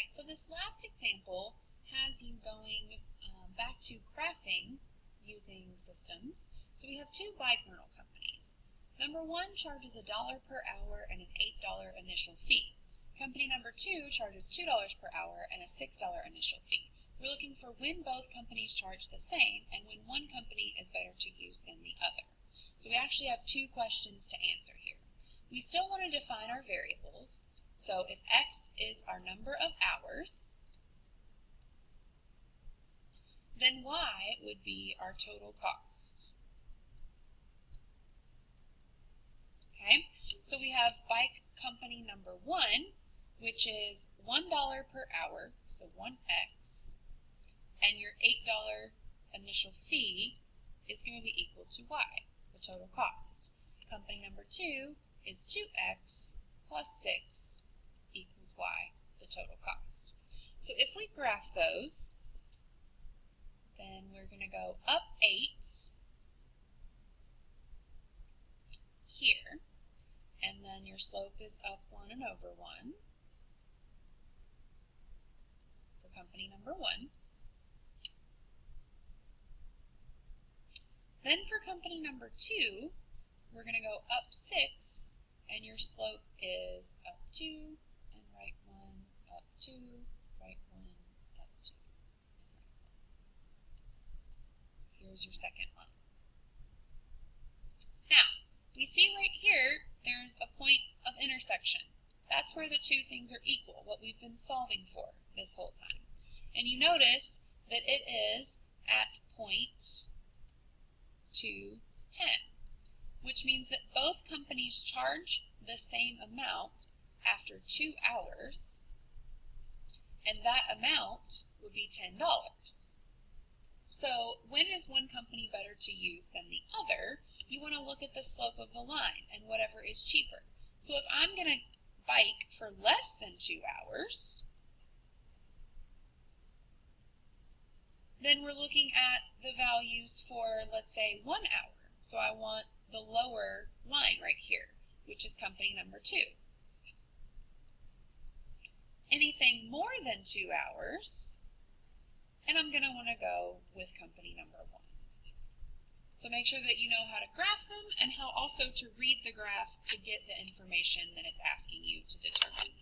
right, so this last example has you going back to graphing using systems. So we have two bike rental companies. Number one charges $1 per hour and an $8 initial fee. Company number two charges $2 per hour and a $6 initial fee. We're looking for when both companies charge the same and when one company is better to use than the other. So we actually have two questions to answer here. We still want to define our variables. So if X is our number of hours, then Y would be our total cost. Okay, so we have bike company number one, which is $1 per hour, so 1X, and your $8 initial fee is going to be equal to Y, the total cost. Company number two is 2X plus 6 equals Y, the total cost. So if we graph those, then we're going to go up 8 here, and then your slope is up 1 and over 1 for company number one. Then for company number two, we're going to go up 6, and your slope is up 2 and right 1, up 2, right 1, up 2, and right 1. So here's your second one. Now, we see right here, there's a point of intersection. That's where the two things are equal, what we've been solving for this whole time. And you notice that it is at point 2, 10, which means that both companies charge the same amount after 2 hours, and that amount would be $10. So when is one company better to use than the other? You want to look at the slope of the line and whatever is cheaper. So if I'm going to bike for less than 2 hours, then we're looking at the values for, let's say, 1 hour. So I want the lower line right here, which is company number two. Anything more than 2 hours, and I'm going to want to go with company number one. So make sure that you know how to graph them and how also to read the graph to get the information that it's asking you to determine.